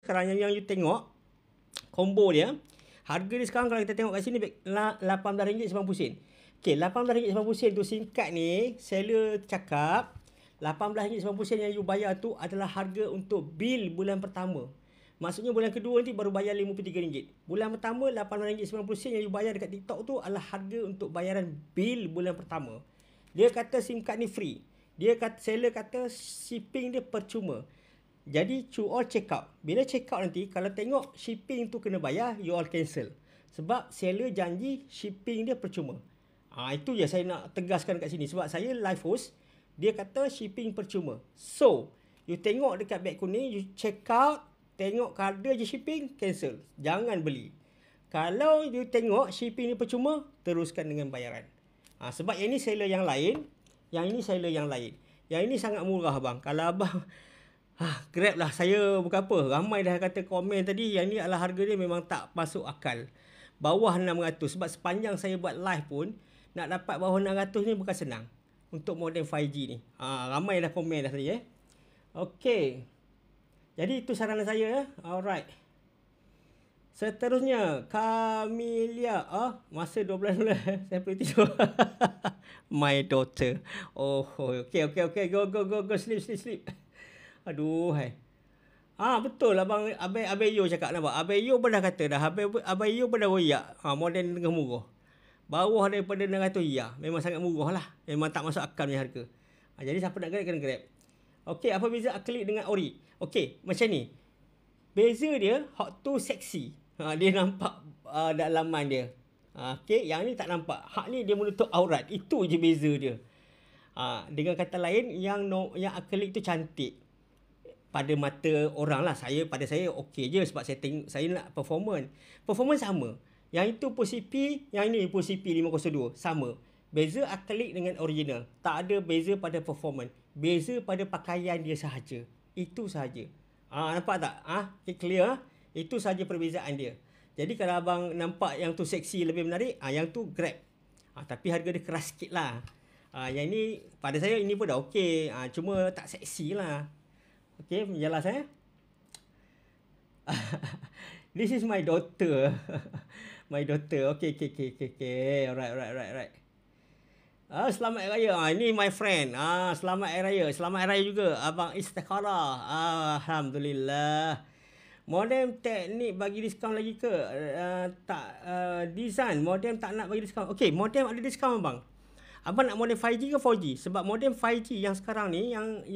sekarang yang you tengok combo dia, harga dia sekarang kalau kita tengok kat sini RM18.90. Okey, RM18.90 tu singkat ni, seller cakap RM18.90 yang you bayar tu adalah harga untuk bil bulan pertama. Maksudnya bulan kedua nanti baru bayar RM53. Bulan pertama RM18.90 yang you bayar dekat TikTok tu adalah harga untuk bayaran bil bulan pertama. Dia kata SIM card ni free. Seller kata shipping dia percuma. Jadi you all check out. Bila check out nanti, kalau tengok shipping tu kena bayar, you all cancel. Sebab seller janji shipping dia percuma. Itu je saya nak tegaskan kat sini. Sebab saya live host, dia kata shipping percuma. So, you tengok dekat beg kuning, you check out, tengok kada je shipping, cancel. Jangan beli. Kalau you tengok shipping ni percuma, teruskan dengan bayaran. Sebab yang ni seller yang lain, yang ini seller yang lain. Yang ini sangat murah bang. Kalau abang Grab lah, saya bukan apa. Ramai dah kata komen tadi, yang ni adalah harga dia memang tak masuk akal. Bawah 600. Sebab sepanjang saya buat live pun, nak dapat bawah 600 ni bukan senang. Untuk modem 5G ni. Ramai dah komen dah tadi Okey. Jadi itu saran saya Alright. Seterusnya, Camelia. Masa 12 bulan saya perlu tidur. My daughter. Okay. Go. Sleep. Aduh, betul lah bang. Abang Yo cakap nampak. Abang Yo pun dah kata dah. Abang Yo pun dah royak. Model tengah murah. Bawah daripada 600 ya. Memang sangat murah lah. Memang tak masuk akal punya harga. Jadi siapa nak Grab, kena Grab. Okey, apa beza akrilik dengan ori? Okey, macam ni. Beza dia, hak tu seksi. Dia nampak dalaman dia. Okey, yang ni tak nampak. Hak ni dia menutup aurat. Itu je beza dia. Dengan kata lain, yang akrilik tu cantik. Pada mata orang lah. Pada saya okey je sebab saya nak performance. Performance sama. Yang itu PCP, yang ini PCP 502. Sama. Beza akrilik dengan original. Tak ada beza pada performance. Beza pada pakaian dia sahaja. Itu sahaja. Nampak tak? Clear? Itu sahaja perbezaan dia. Jadi kalau abang nampak yang tu seksi lebih menarik, yang tu Grab. Tapi harga dia keras sikit lah. Yang ni, pada saya ini pun dah okey. Cuma tak seksi lah. Okey, jelas This is my daughter. My daughter. Okay. Alright. Selamat Hari Raya. Ini my friend. Selamat Hari Raya. Selamat Hari Raya juga. Abang Istiqarah. Alhamdulillah. Modem teknik bagi diskaun lagi ke? Tak. Design. Modem tak nak bagi diskaun. Okay, modem ada diskaun bang. Abang nak modem 5G ke 4G? Sebab modem 5G yang sekarang ni, yang